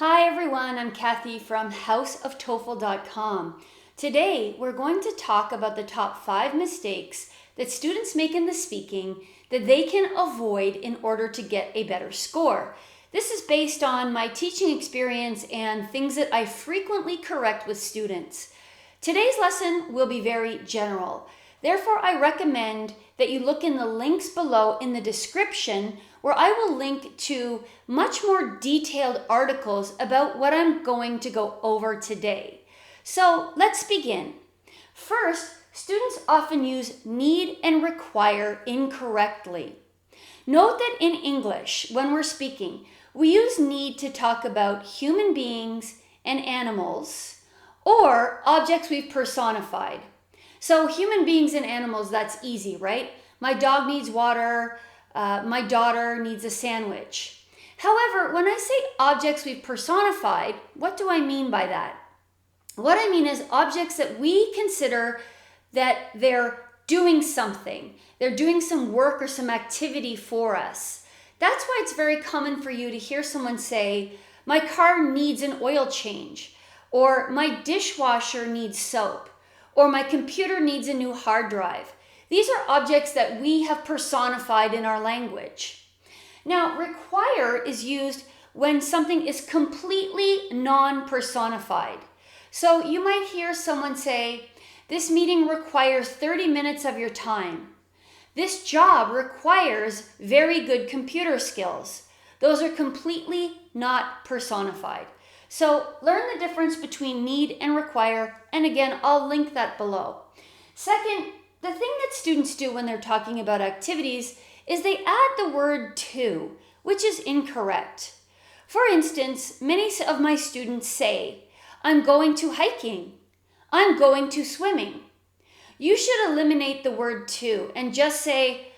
Hi everyone, I'm Kathy from houseoftoefl.com. Today we're going to talk about the top 5 mistakes that students make in the speaking that they can avoid in order to get a better score. This is based on my teaching experience and things that I frequently correct with students. Today's lesson will be very general. Therefore, I recommend that you look in the links below in the description where I will link to much more detailed articles about what I'm going to go over today. So let's begin. First, students often use need and require incorrectly. Note that in English, when we're speaking, we use need to talk about human beings and animals or objects we've personified. So human beings and animals, that's easy, right? My dog needs water. My daughter needs a sandwich. However, when I say objects we've personified, what do I mean by that? What I mean is objects that we consider that they're doing something. They're doing some work or some activity for us. That's why it's very common for you to hear someone say, my car needs an oil change, or my dishwasher needs soap, or my computer needs a new hard drive. These are objects that we have personified in our language. Now, require is used when something is completely non-personified. So you might hear someone say, this meeting requires 30 minutes of your time. This job requires very good computer skills. Those are completely not personified. So learn the difference between need and require, and again, I'll link that below. Second, the thing that students do when they're talking about activities is they add the word to, which is incorrect. For instance, many of my students say, I'm going to hiking, I'm going to swimming. You should eliminate the word to and just say,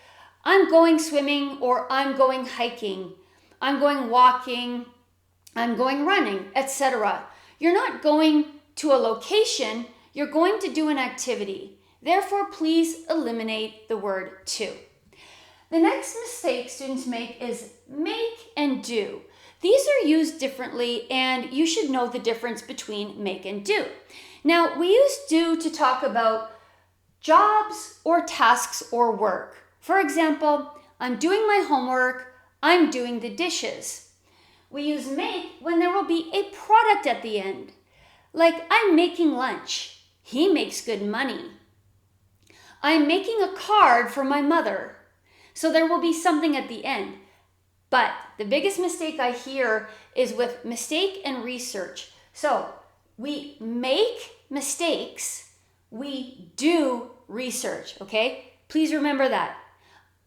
I'm going swimming or I'm going hiking, I'm going walking, I'm going running, etc. You're not going to a location, you're going to do an activity. Therefore, please eliminate the word to. The next mistake students make is make and do. These are used differently and you should know the difference between make and do. Now, we use do to talk about jobs or tasks or work. For example, I'm doing my homework, I'm doing the dishes. We use make when there will be a product at the end. Like, I'm making lunch. He makes good money. I'm making a card for my mother. So there will be something at the end. But the biggest mistake I hear is with mistake and research. So we make mistakes, we do research, okay? Please remember that.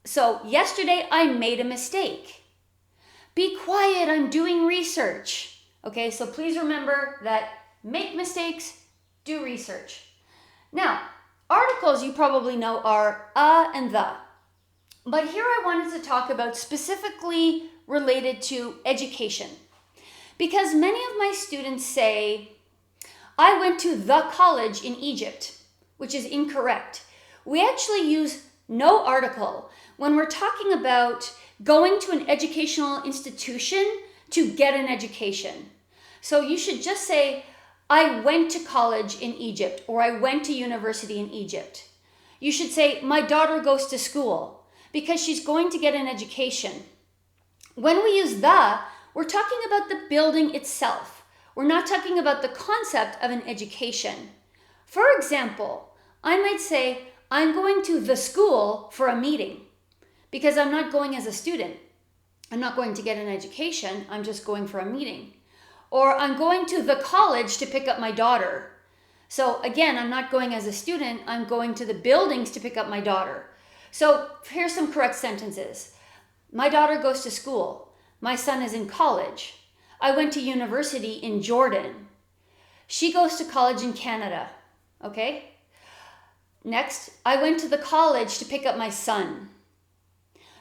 So yesterday I made a mistake. Be quiet, I'm doing research. Okay, so please remember that make mistakes, do research. Now, articles you probably know are a and the. But here I wanted to talk about specifically related to education. Because many of my students say, I went to the college in Egypt, which is incorrect. We actually use no article when we're talking about going to an educational institution to get an education. So you should just say, I went to college in Egypt, or I went to university in Egypt. You should say, my daughter goes to school, because she's going to get an education. When we use the, we're talking about the building itself. We're not talking about the concept of an education. For example, I might say, I'm going to the school for a meeting, because I'm not going as a student. I'm not going to get an education, I'm just going for a meeting. Or I'm going to the college to pick up my daughter. So again, I'm not going as a student, I'm going to the buildings to pick up my daughter. So here's some correct sentences. My daughter goes to school. My son is in college. I went to university in Jordan. She goes to college in Canada. Okay? Next, I went to the college to pick up my son.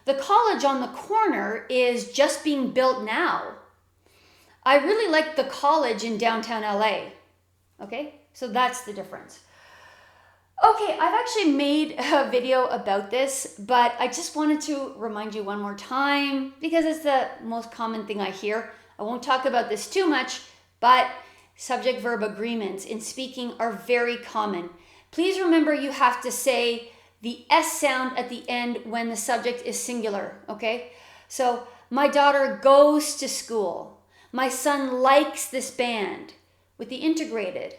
The college on the corner is just being built now. I really like the college in downtown LA. Okay, so that's the difference. Okay, I've actually made a video about this, but I just wanted to remind you one more time because it's the most common thing I hear. I won't talk about this too much, but subject-verb agreements in speaking are very common. Please remember you have to say the S sound at the end when the subject is singular, okay? So, my daughter goes to school. My son likes this band with the integrated.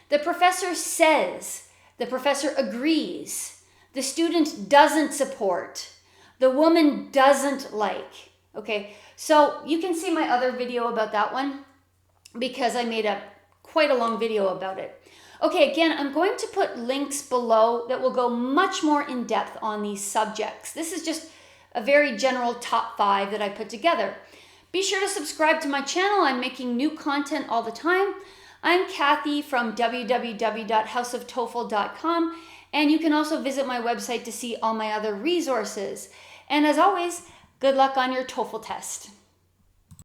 The professor says. The professor agrees. The student doesn't support. The woman doesn't like. Okay, so you can see my other video about that one because I made quite a long video about it. Okay, again, I'm going to put links below that will go much more in depth on these subjects. This is just a very general top 5 that I put together. Be sure to subscribe to my channel. I'm making new content all the time. I'm Kathy from www.houseoftoefl.com, and you can also visit my website to see all my other resources. And as always, good luck on your TOEFL test.